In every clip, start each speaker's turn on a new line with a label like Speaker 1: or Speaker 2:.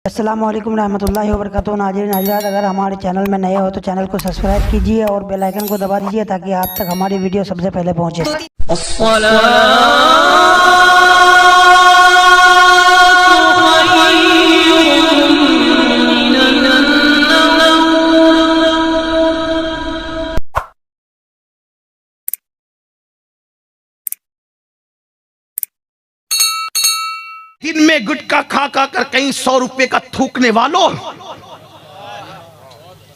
Speaker 1: अस्सलाम वालेकुम रहमतुल्लाहि व बरकातुहू। नाज़रीन हज़रात, अगर हमारे चैनल में नए हो तो चैनल को सब्सक्राइब कीजिए और बेल आइकन को दबा दीजिए ताकि आप तक हमारी वीडियो सबसे पहले पहुंचे।
Speaker 2: दिन में गुटखा खा खा कर कहीं 100 रुपए का थूकने वालों,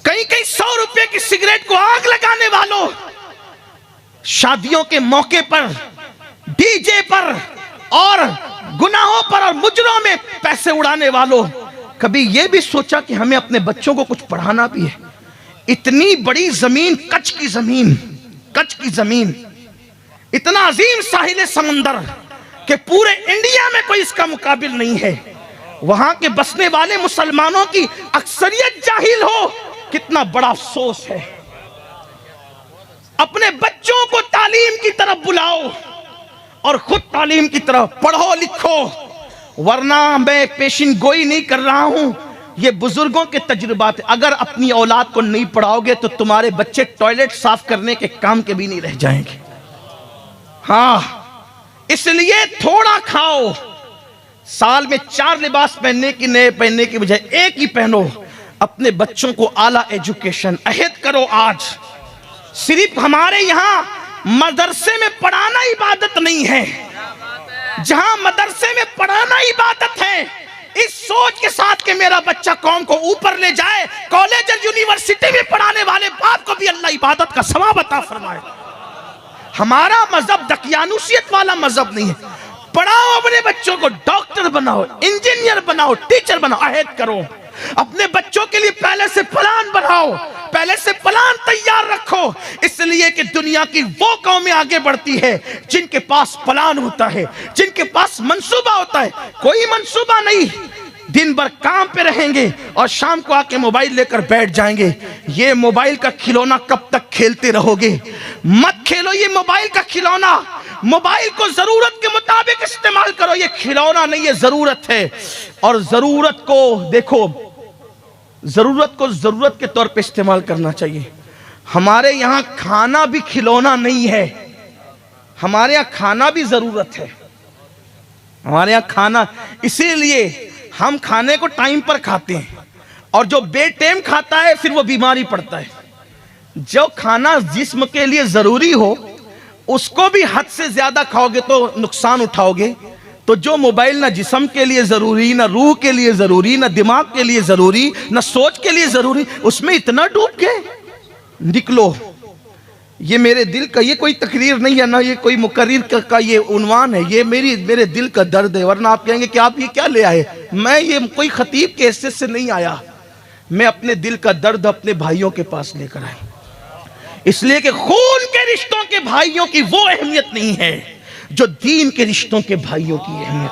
Speaker 2: कहीं कहीं 100 रुपए की सिगरेट को आग लगाने वालों, शादियों के मौके पर डीजे पर और गुनाहों पर और मुजरों में पैसे उड़ाने वालों, कभी यह भी सोचा कि हमें अपने बच्चों को कुछ पढ़ाना भी है? इतनी बड़ी जमीन, कच्छ की जमीन, इतना अजीम साहिल समंदर कि पूरे इंडिया में कोई इसका मुकाबिल नहीं है। वहां के बसने वाले मुसलमानों की अक्सरियत जाहिल हो, कितना बड़ा अफसोस है। अपने बच्चों को तालीम की तरफ बुलाओ और खुद तालीम की तरफ पढ़ो लिखो, वरना मैं पेशिन गोई नहीं कर रहा हूं, ये बुजुर्गों के तजुर्बात। अगर अपनी औलाद को नहीं पढ़ाओगे तो तुम्हारे बच्चे टॉयलेट साफ करने के काम के भी नहीं रह जाएंगे। हाँ, इसलिए थोड़ा खाओ, साल में 4 लिबास पहनने की, नए पहनने की बजाय एक ही पहनो। अपने बच्चों को आला एजुकेशन अहद करो। आज सिर्फ हमारे यहां मदरसे में पढ़ाना इबादत नहीं है, जहां मदरसे में पढ़ाना इबादत है, इस सोच के साथ कि मेरा बच्चा कौम को ऊपर ले जाए, कॉलेज और यूनिवर्सिटी में पढ़ाने वाले बाप को भी अल्लाह इबादत का सवाब अता फरमाए। हमारा मजहब दकियानुसियत वाला मजहब नहीं है। पढ़ाओ अपने बच्चों को, डॉक्टर बनाओ, इंजीनियर बनाओ, टीचर बनाओ, अहद करो। अपने बच्चों के लिए पहले से प्लान बनाओ, पहले से प्लान तैयार रखो, इसलिए कि दुनिया की वो कौमें आगे बढ़ती है जिनके पास प्लान होता है, जिनके पास मंसूबा होता है। कोई मंसूबा नहीं, दिन भर काम पे रहेंगे और शाम को आके मोबाइल लेकर बैठ जाएंगे। ये मोबाइल का खिलौना कब तक खेलते रहोगे? मत खेलो ये मोबाइल का खिलौना। मोबाइल को जरूरत के मुताबिक इस्तेमाल करो, ये खिलौना नहीं, ये जरूरत है। और जरूरत को देखो, जरूरत को जरूरत के तौर पे इस्तेमाल करना चाहिए। हमारे यहां खाना भी खिलौना नहीं है, हमारे यहां खाना भी जरूरत है। हमारे यहां खाना, इसीलिए हम खाने को टाइम पर खाते हैं, और जो बेटाइम खाता है फिर वो बीमारी पड़ता है। जो खाना जिस्म के लिए जरूरी हो उसको भी हद से ज्यादा खाओगे तो नुकसान उठाओगे। तो जो मोबाइल ना जिस्म के लिए जरूरी, ना रूह के लिए जरूरी, ना दिमाग के लिए जरूरी, ना सोच के लिए जरूरी, उसमें इतना डूब के निकलो। ये मेरे दिल का, ये कोई तकरीर नहीं है ना, ये कोई मुकर्रिर का ये उन्वान है, ये मेरे दिल का दर्द है। वरना आप कहेंगे कि आप ये क्या ले आए। मैं ये कोई खतीब के हैसियत से नहीं आया, मैं अपने दिल का दर्द अपने भाइयों के पास लेकर आया। इसलिए कि खून के रिश्तों के भाइयों की वो अहमियत नहीं है जो दीन के रिश्तों के भाइयों की अहमियत।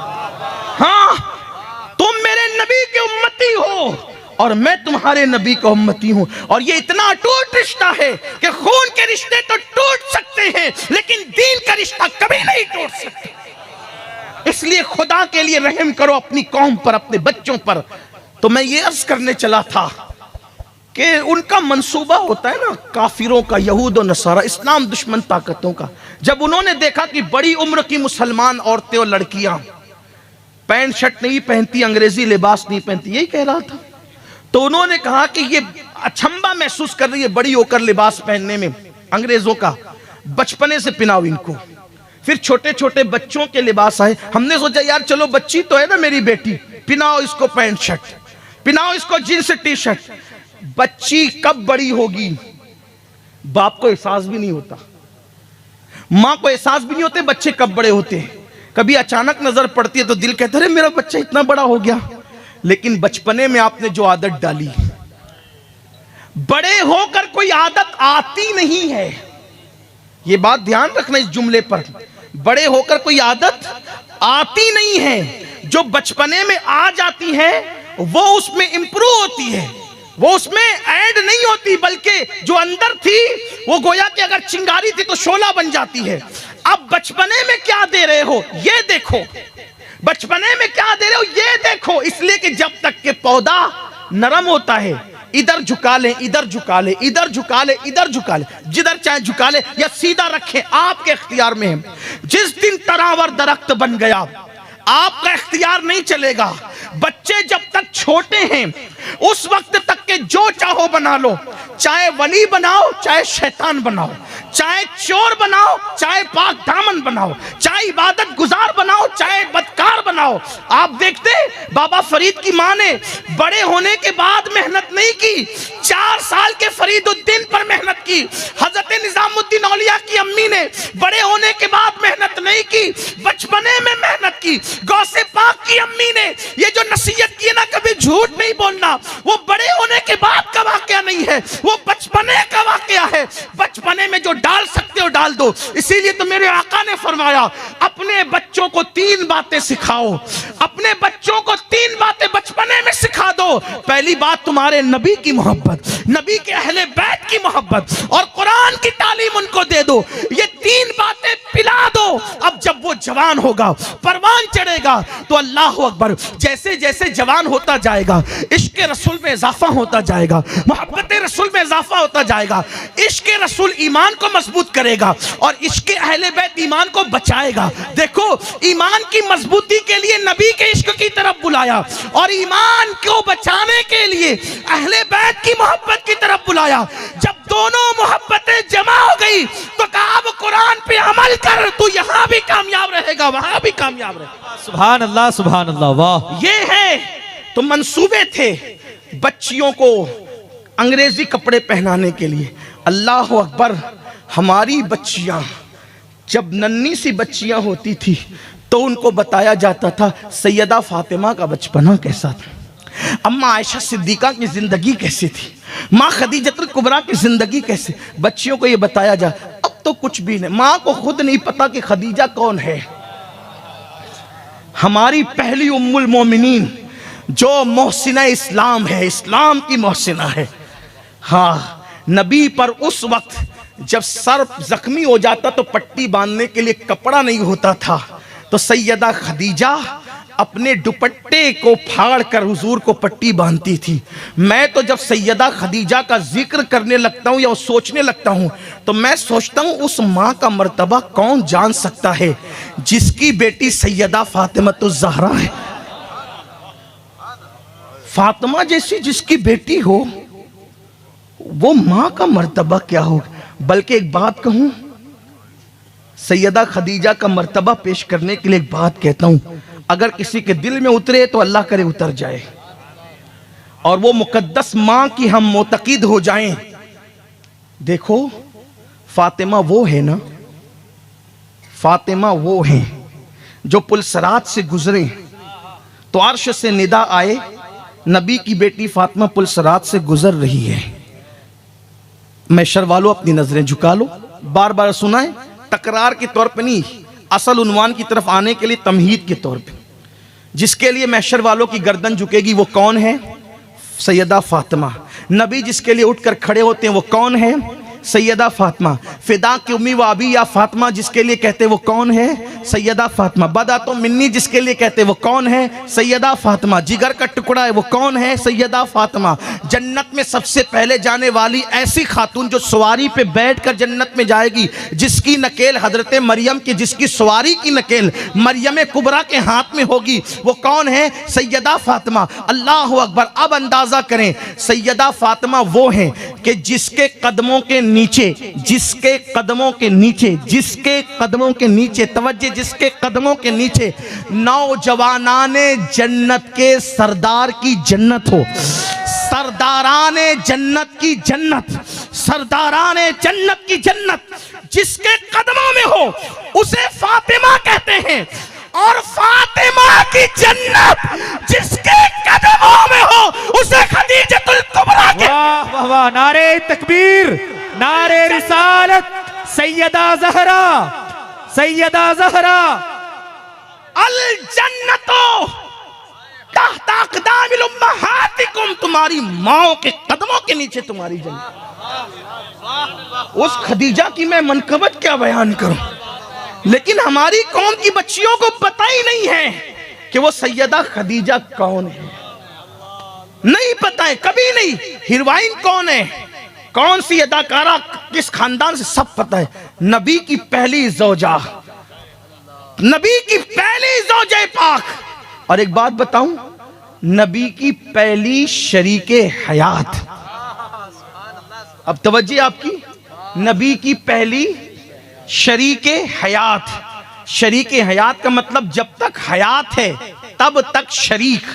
Speaker 2: हाँ, तुम मेरे नबी के उम्मती हो और मैं तुम्हारे नबी का उम्मती हूं, और ये इतना अटूट रिश्ता है कि खून के रिश्ते तो टूट सकते हैं लेकिन दीन का रिश्ता कभी नहीं टूट सकते। इसलिए खुदा के लिए रहम करो अपनी कौम पर, अपने बच्चों पर। तो मैं ये अर्ज करने चला था कि उनका मंसूबा होता है ना, काफिरों का, यहूद और नसारा, इस्लाम दुश्मन ताकतों का। जब उन्होंने देखा कि बड़ी उम्र की मुसलमान औरतें और लड़कियां पैंट शर्ट नहीं पहनती, अंग्रेजी लिबास नहीं पहनती, यही कह रहा था, तो उन्होंने कहा कि ये अचंभा महसूस कर रही है बड़ी होकर लिबास पहनने में अंग्रेजों का, बचपने से पिनाओ इनको। फिर छोटे छोटे बच्चों के लिबास आए। हमने सोचा यार चलो बच्ची तो है ना मेरी बेटी, पिनाओ इसको पैंट शर्ट, पिनाओ इसको जींस टी शर्ट। बच्ची कब बड़ी होगी बाप को एहसास भी नहीं होता, मां को एहसास भी नहीं होते बच्चे कब बड़े होते हैं। कभी अचानक नजर पड़ती है तो दिल कहता है मेरा बच्चा इतना बड़ा हो गया। लेकिन बचपने में आपने जो आदत डाली, बड़े होकर कोई आदत आती नहीं है। यह बात ध्यान रखना इस जुमले पर, बड़े होकर कोई आदत आती नहीं है। जो बचपने में आ जाती है वो उसमें इंप्रूव होती है, वो उसमें ऐड नहीं होती, बल्कि जो अंदर थी वो गोया कि अगर चिंगारी थी तो शोला बन जाती है। अब बचपने में क्या दे रहे हो ये देखो। बचपने में क्या दे रहे हो ये देखो, इसलिए कि जब तक के पौधा नरम होता है, इधर झुका ले, इधर झुका ले, इधर झुका ले, इधर झुका ले, जिधर चाहे झुका ले या सीधा रखे, आपके इख्तियार में है। जिस दिन तरावर दरख्त बन गया, आपका इख्तियार नहीं चलेगा। बच्चे जब तक छोटे हैं उस वक्त तक के जो चाहो बना लो, चाहे वली बनाओ, चाहे शैतान बनाओ, चाहे चोर बनाओ, चाहे पाक दामन बनाओ, चाहे इबादत गुजार बनाओ, चाहे बदकार बनाओ। आप देखते बाबा फरीद की मां ने बड़े होने के बाद मेहनत नहीं की, 4 साल के फरीदुद्दीन पर मेहनत की। हजरत निजामुद्दीन औलिया की अम्मी ने बड़े होने के बाद मेहनत नहीं की, बचपने में मेहनत की। गौसे पाक की अम्मी ने ये जो नसीहत की ना, कभी झूठ नहीं बोलना, वो बड़े होने के बाद का वाकया नहीं है, वो बचपने का वाकया है। बचपने में जो डाल सकते हो डाल दो। इसीलिए तो मेरे आका ने फरमाया, अपने बच्चों को 3 बातें सिखाओ, अपने बच्चों को 3 बातें बचपने में सिखा दो। पहली बात तुम्हारे नबी की मोहब्बत, नबी के अहले बैत की मोहब्बत और कुरान की तालीम उनको दे दो। ये 3 बातें पिला दो। अब जब वो जवान होगा, परवान चढ़ेगा, तो अल्लाह अकबर, जैसे जैसे जवान होता जाएगा, इश्क रसूल में इजाफा होता जाएगा, मोहब्बत रसूल में इजाफा होता जाएगा। इश्क रसूल ईमान को मजबूत करेगा और इश्क अहले बैत ईमान को बचाएगा। देखो, ईमान की मजबूती के लिए नबी के इश्क की तरफ बुलाया और ईमान को बचाने के लिए अहले बैत की मोहब्बत की तरफ बुलाया। जब दोनों मोहब्बतें जमा हो गई तो कहा अब कुरान पे अमल कर, तू यहां भी कामयाब रहेगा, वहां भी कामयाब रहेगा।
Speaker 3: सुभान अल्लाह, सुभान अल्लाह, वाह।
Speaker 2: ये है तो मंसूबे थे बच्चियों को अंग्रेजी कपड़े पहनाने के लिए। अल्लाह अकबर, हमारी बच्चियां जब नन्ही सी बच्चियां होती थी तो उनको बताया जाता था सैयदा फातिमा का बचपना कैसा था, अम्मा आयशा सिद्दीका की जिंदगी कैसी थी, माँ खदीजतुल कुबरा की जिंदगी कैसे। बच्चियों को ये बताया जा, अब तो कुछ भी नहीं, माँ को खुद नहीं पता कि खदीजा कौन है। हमारी पहली उम्मुल मोमिनीन जो मोहसिना इस्लाम है, इस्लाम की मोहसिना है। हाँ, नबी पर उस वक्त जब सर जख्मी हो जाता तो पट्टी बांधने के लिए कपड़ा नहीं होता था, तो सैयदा खदीजा अपने दुपट्टे को फाड़ कर हुजूर को पट्टी बांधती थी। मैं तो जब सैयदा खदीजा का जिक्र करने लगता हूँ या सोचने लगता हूँ तो मैं सोचता हूँ उस माँ का मर्तबा कौन जान सकता है जिसकी बेटी सैयदा फातिमातुज़ ज़हरा है। फातिमा जैसी जिसकी बेटी हो, वो माँ का मर्तबा क्या होगा। बल्कि एक बात कहूं, सैयदा खदीजा का मर्तबा पेश करने के लिए एक बात कहता हूं, अगर किसी के दिल में उतरे तो अल्लाह करे उतर जाए और वो मुकद्दस मां की हम मोतकीद हो जाएं। देखो, फातिमा वो है ना, फातिमा वो है जो पुलसरात से गुजरे तो अर्श से निदा आए, नबी की बेटी फातिमा पुलसरात से गुजर रही है। मैशर वालों अपनी नजरें झुका लो, बार बार सुनाए, तकरार के तौर पे नहीं, असल उन्वान की तरफ आने के लिए तमहीद के तौर पे। जिसके लिए मैशर वालों की गर्दन झुकेगी वो कौन है? सैयदा फातिमा। नबी जिसके लिए उठकर खड़े होते हैं वो कौन है? सैयदा फातिमा। फिदा की उम्मी व अबी या फातिमा जिसके लिए कहते वो कौन है? सैयदा फातिमा। बदा तो मिन्नी जिसके लिए कहते वो कौन है? सैयदा फातिमा। जिगर का टुकड़ा है वो कौन है? सैयदा फातिमा। जन्नत में सबसे पहले जाने वाली ऐसी खातून जो सवारी पे बैठकर जन्नत में जाएगी, जिसकी नकेल हजरत मरियम की, जिसकी सवारी की नकेल मरियम कुबरा के हाथ में होगी, वो कौन है? सैयदा फातिमा। अल्लाह अकबर। अब अंदाजा करें, सैयदा फातिमा वो है कि जिसके कदमों के नीचे, जिसके कदमों के नीचे, जिसके कदमों के नीचे, तवज्जो, जिसके कदमों के नीचे नौजवानाने जन्नत के सरदार की जन्नत हो, सरदाराने जन्नत की जन्नत, सरदाराने जन्नत की जन्नत जिसके कदमों में हो उसे फातिमा कहते हैं। और फातिमा की जन्नत जिसके कदमों में हो उसे खदीजतुल कुबरा के।
Speaker 3: वाह वाह वाह, नारे तकबीर, नारे रिसालत, सैयदा ज़हरा, सैयदा ज़हरा।
Speaker 2: अल जन्नतो तहता अक़दामिल उम्महातिकुम, तुम्हारी माओ के कदमों के नीचे तुम्हारी जन्नत। उस खदीजा की मैं मनकबत क्या बयान करूं, लेकिन हमारी कौम की बच्चियों को पता ही नहीं है कि वो सैयदा खदीजा कौन है, नहीं पता है, कभी नहीं। हीरोइन कौन है, कौन सी अदाकारा, किस खानदान से, सब पता है। नबी की पहली ज़ौजा, नबी की पहली ज़ौजे पाक। और एक बात बताऊं, नबी की पहली शरीके हयात। अब तवज्जो आपकी, नबी की पहली शरीके हयात। शरीके हयात का मतलब जब तक हयात है तब तक शरीक।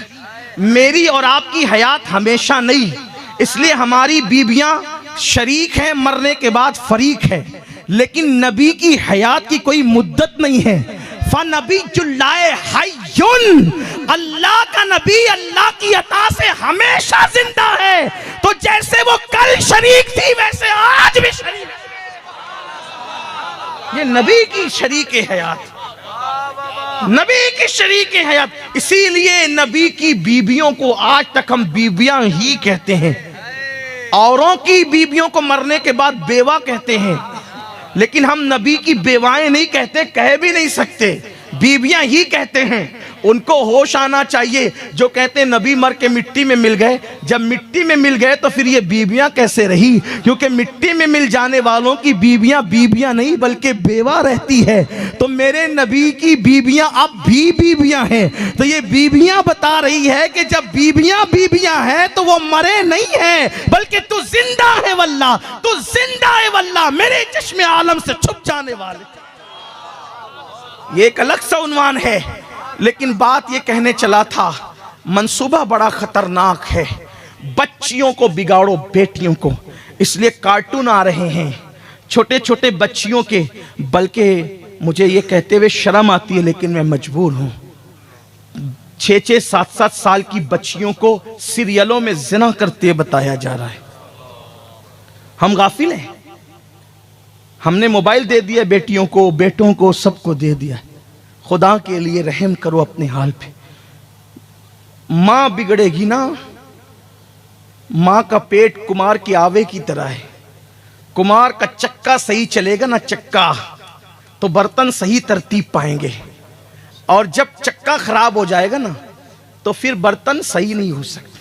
Speaker 2: मेरी और आपकी हयात हमेशा नहीं, इसलिए हमारी बीबियां शरीक हैं, मरने के बाद फरीक है। लेकिन नबी की हयात की कोई मुद्दत नहीं है। फनबीजुल्लाह हय्युन, अल्लाह का नबी अल्लाह की अता से हमेशा जिंदा है। तो जैसे वो कल शरीक थी वैसे आज भी शरीक है। ये नबी की शरीके हयात, नबी की शरीके हयात। इसीलिए नबी की बीबियों को आज तक हम बीबियां ही कहते हैं। औरों की बीबियों को मरने के बाद बेवा कहते हैं, लेकिन हम नबी की बेवाएं नहीं कहते, कह भी नहीं सकते, बीबियां ही कहते हैं। उनको होश आना चाहिए जो कहते हैं नबी मर के मिट्टी में मिल गए। जब मिट्टी में मिल गए तो फिर ये बीबियां कैसे रही, क्योंकि मिट्टी में मिल जाने वालों की बीबियां बीबियां नहीं बल्कि बेवा रहती है। तो मेरे नबी की बीबियां अब भी बीबियां हैं। तो ये बीबियां बता रही है कि जब बीबियां बीबियां हैं तो वो मरे नहीं है, बल्कि तू जिंदा है वल्लाह, तू जिंदा है वल्लाह, मेरे चश्मे आलम से छुप जाने वाले। ये एक अलग सा उन्वान है, लेकिन बात ये कहने चला था, मंसूबा बड़ा खतरनाक है। बच्चियों को बिगाड़ो, बेटियों को। इसलिए कार्टून आ रहे हैं छोटे छोटे बच्चियों के, बल्कि मुझे ये कहते हुए शर्म आती है लेकिन मैं मजबूर हूं। 6-6, 7-7 साल की बच्चियों को सीरियलों में जिना करते बताया जा रहा है। हम गाफिल हैं, हमने मोबाइल दे दिया बेटियों को, बेटों को, सबको दे दिया। खुदा के लिए रहम करो अपने हाल पे। मां बिगड़ेगी ना, मां का पेट कुमार की आवे की तरह है। कुमार का चक्का सही चलेगा ना चक्का, तो बर्तन सही तरतीब पाएंगे। और जब चक्का खराब हो जाएगा ना तो फिर बर्तन सही नहीं हो सकते।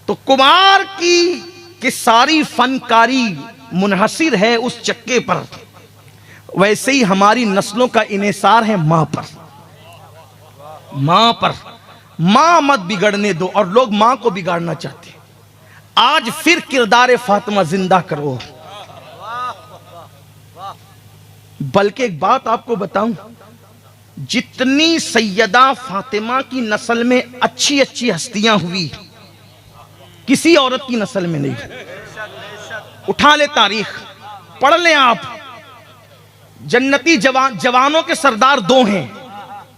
Speaker 2: तो कुमार की सारी फनकारी मुनहसिर है उस चक्के पर, वैसे ही हमारी नस्लों का इनेसार है मां पर। मां पर, मां मत बिगड़ने दो। और लोग मां को बिगाड़ना चाहते हैं। आज फिर किरदार फातिमा जिंदा करो। बल्कि एक बात आपको बताऊं, जितनी सैयदा फातिमा की नस्ल में अच्छी अच्छी हस्तियां हुई, किसी औरत की नस्ल में नहीं। उठा ले तारीख, पढ़ लें आप। जन्नती जवानों के सरदार 2 हैं,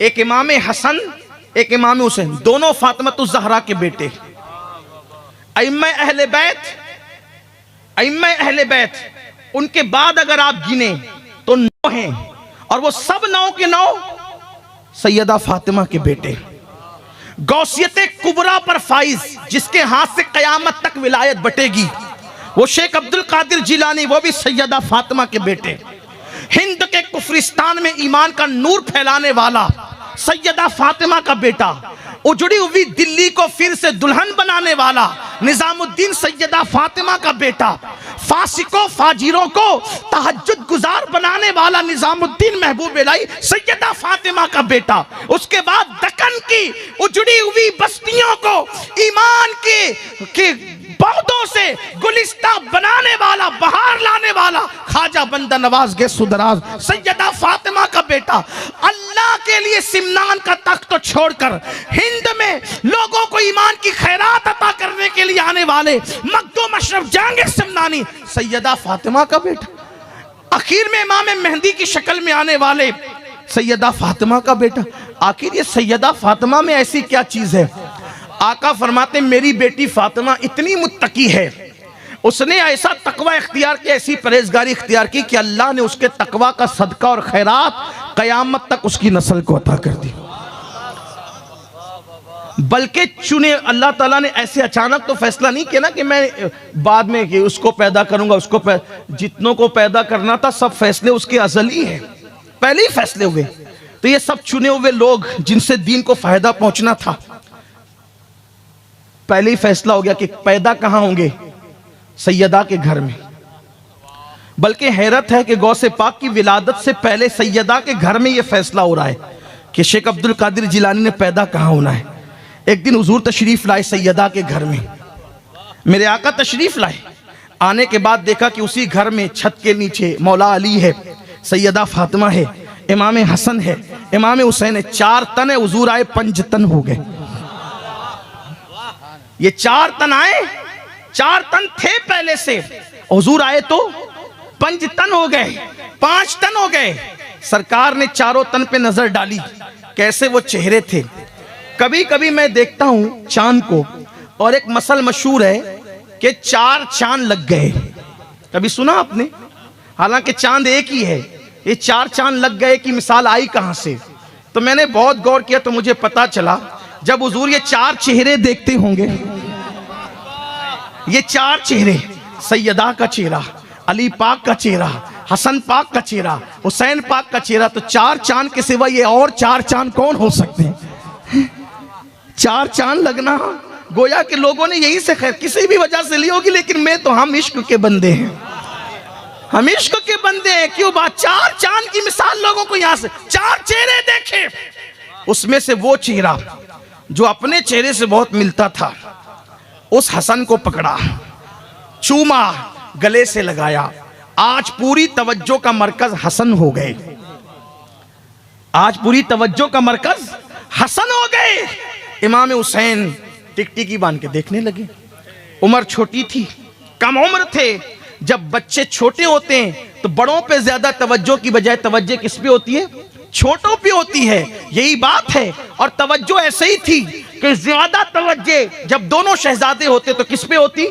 Speaker 2: एक इमाम हसन, एक इमाम हुसैन, दोनों फातिमा ज़हरा के बेटे। अइम्मा अहले बैत, उनके बाद अगर आप गिने तो 9 हैं, और वो सब 9 के 9 सैयदा फातिमा के बेटे। गौसियत कुबरा पर फाइज, जिसके हाथ से कयामत तक विलायत बटेगी, वो शेख अब्दुल कादिर जिलानी, वो भी सैयदा फातिमा के बेटे। हिंद के कुफरिस्तान में ईमान का नूर फैलाने वाला सैयदा फातिमा का बेटा। उजड़ी हुई दिल्ली को फिर से दुल्हन बनाने वाला निजामुद्दीन सैयदा फातिमा का बेटा। फासिकों फाजिरों को तहज्जुद गुजार बनाने वाला निजामुद्दीन महबूब इलाही सैयदा फातिमा का बेटा। उसके बाद दक्कन की उजड़ी हुई बस्तियों को ईमान के पौधों से गुलिस्ता बनाने वाला, बहार लाने वाला ख्वाजा बंदा नवाज के सुदराज सैयदा फातिमा का बेटा। अल्लाह के लिए सिमनान का तख्त तो छोड़कर हिंद में लोगों को ईमान की खैरात अता करने के लिए आने वाले मखदूम अशरफ जहांगीर सिमनानी सैयदा फातिमा का बेटा। आखिर में इमाम मेहंदी की शक्ल में आने वाले सैयदा फातिमा का बेटा। आखिर ये सैयदा फातिमा में ऐसी क्या चीज है? आका फरमाते मेरी बेटी फातिमा इतनी मुत्तकी है, उसने ऐसा तकवा इख्तियार किया, ऐसी परहेजगारी इख्तियार की कि अल्लाह ने उसके तकवा का सदका और खैरात कयामत तक उसकी नस्ल को अता कर दी। बल्कि चुने अल्लाह ताला ने ऐसे अचानक तो फैसला नहीं किया ना कि मैं बाद में कि उसको पैदा करूंगा, उसको जितनों को पैदा करना था सब फैसले उसके अज़ली हैं, पहले ही फैसले हुए। तो ये सब चुने हुए लोग जिनसे दीन को फायदा पहुंचना था, पहले ही फैसला हो गया कि पैदा कहां होंगे, सैयदा के घर में। बल्कि हैरत है कि गौसे पाक की विलादत से पहले सैयदा के घर में यह फैसला हो रहा है कि शेख अब्दुल कादिर जिलानी ने पैदा कहां होना है। एक दिन हुजूर तशरीफ लाए सैयदा के घर में, मेरे आका तशरीफ लाए। आने के बाद देखा कि उसी घर में छत के नीचे मौला अली है, सैयदा फातिमा है, इमाम हसन है, इमाम हुसैन है। 4 तन है, हुजूर आए 5 तन हो गए। ये 4 तन आए, 4 तन थे पहले से, हुजूर आए तो 5 तन हो गए, 5 तन हो गए। सरकार ने 4 तन पे नजर डाली, कैसे वो चेहरे थे। कभी कभी मैं देखता हूं चांद को, और एक मसल मशहूर है कि 4 चांद लग गए। कभी सुना आपने? हालांकि चांद एक ही है, ये 4 चांद लग गए की मिसाल आई कहां से? तो मैंने बहुत गौर किया तो मुझे पता चला, जब हुजूर ये 4 चेहरे देखते होंगे, ये 4 चेहरे, सैयदा का चेहरा, अली पाक का चेहरा, हसन पाक का चेहरा, हुसैन पाक का चेहरा, तो 4 चांद के सिवा ये और 4 चांद कौन हो सकते हैं? 4 चांद लगना गोया के लोगों ने यही से खैर किसी भी वजह से ली होगी, लेकिन मैं तो हम इश्क के बंदे हैं, हम इश्क के बंदे हैं। क्यों बात? 4 चांद की मिसाल लोगों को यहां से 4 चेहरे देखे, उसमें से वो चेहरा जो अपने चेहरे से बहुत मिलता था, उस हसन को पकड़ा, चूमा, गले से लगाया। आज पूरी तवज्जो का मरकज हसन हो गए, आज पूरी तवज्जो का मरकज हसन हो गए। इमाम हुसैन टिकटिकी बांध के देखने लगे। उम्र छोटी थी, कम उम्र थे। जब बच्चे छोटे होते हैं तो बड़ों पे ज्यादा तवज्जो की बजाय तवज्जो किस पे होती है? छोटों पे होती है। यही बात है। और तवज्जो ऐसे ही थी कि ज्यादा तवज्जो जब दोनों शहजादे होते तो किस पे होती?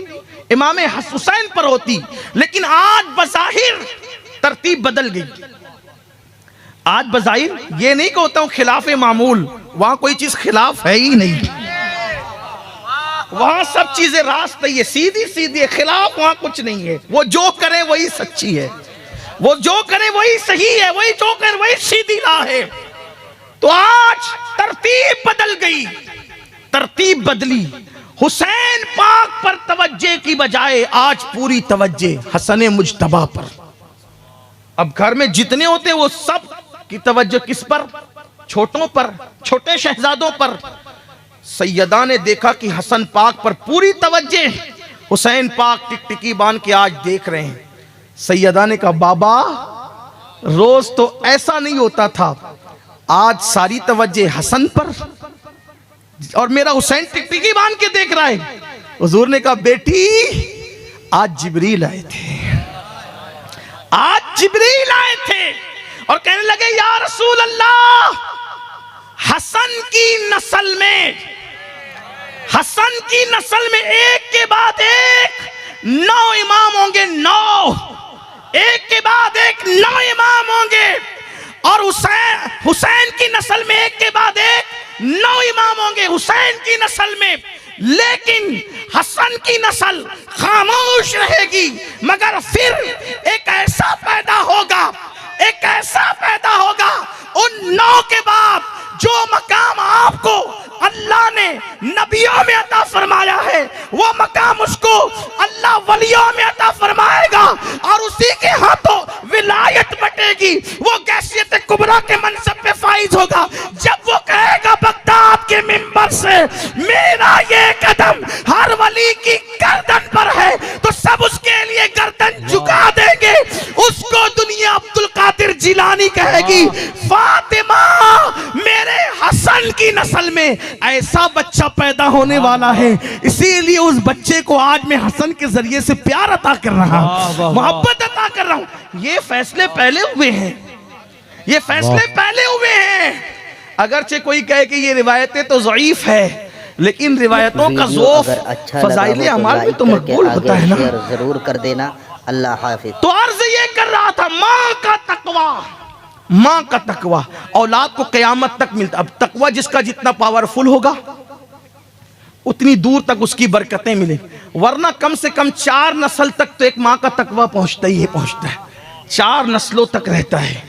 Speaker 2: इमाम हुसैन पर होती। लेकिन आज बज़ाहिर तरतीब बदल गई। आज बज़ाहिर ये नहीं कहता हूं खिलाफ मामूल, वहां कोई चीज खिलाफ है ही नहीं, वहां सब चीजें रास्ते है, सीधी सीधी है, खिलाफ वहां कुछ नहीं है। वो जो करे वही सच्ची है, वो जो करे वही सही है, वही जो करे वही सीधी राह है। तो आज तरतीब बदल गई, तरतीब बदली। हुसैन पाक पर तवज्जे की बजाय आज पूरी तवज्जे हसन मुज्तबा पर। अब घर में जितने होते हैं वो सब की तवज्जो किस पर? छोटों पर, छोटे शहजादों पर। सैयदा ने देखा कि हसन पाक पर पूरी तवज्जे, हुसैन पाक टिकटिकी बांध के आज देख रहे हैं। सैयदा ने कहा, बाबा रोज तो ऐसा नहीं होता था, आज सारी तवज्जे हसन पर और मेरा हुसैन टिकटिकी बांध के देख रहा है। हुजूर ने कहा, बेटी आज जिब्रील आए थे, आज जिब्रील आए थे और कहने लगे, या रसूल अल्लाह, हसन की नस्ल में, हसन की नस्ल में एक के बाद एक 9 इमाम होंगे, 9, एक के बाद एक 9 इमाम होंगे। और हुसैन की नस्ल में एक के बाद एक 9 इमाम होंगे हुसैन की नस्ल में। लेकिन हसन की नस्ल खामोश रहेगी, मगर फिर एक ऐसा पैदा होगा, एक ऐसा पैदा होगा उन 9 के बाद जो मकाम आपको अल्लाह ने नबियों में अता फरमाया है, वो मकाम उसको अल्लाह वलियों में अता फरमाएगा और उसी के हाथों विलायत बटेगी। वो गैसियत कुबरा के मनसब पे फाइज होगा। जब वो कहेगा बगदाद के मिंबर से, मेरा ये कदम हर वली की गर्दन पर है, तो सब उसके लिए गर्दन झुका देंगे। उसको दुनिया अब्दुल कादिर जिलानी कहेगी, फातिमा मेरे हसन की नस्ल में ऐसा बच्चा पैदा होने वाला है, इसीलिए उस बच्चे को आज मैं हसन के जरिए से प्यार अता कर रहा हूं, मोहब्बत अता कर रहा हूं। ये फैसले पहले हुए हैं, ये फैसले पहले हुए हैं। अगरचे कोई कहे कि ये रिवायतें तो ज़ईफ है, लेकिन रिवायतों का ज़ौफ़ फज़ाइल अमाल में तो मकबूल होता है ना।
Speaker 4: जरूर कर देना। अल्लाह हाफिज।
Speaker 2: तो अर्ज ये कर रहा था, माँ का तकवा, माँ का तकवा औलाद को कयामत तक मिलता। अब तकवा जिसका जितना पावरफुल होगा उतनी दूर तक उसकी बरकतें मिले, वरना कम से कम 4 नस्ल तक तो एक माँ का तकवा पहुंचता ही है, पहुंचता है, 4 नस्लों तक रहता है।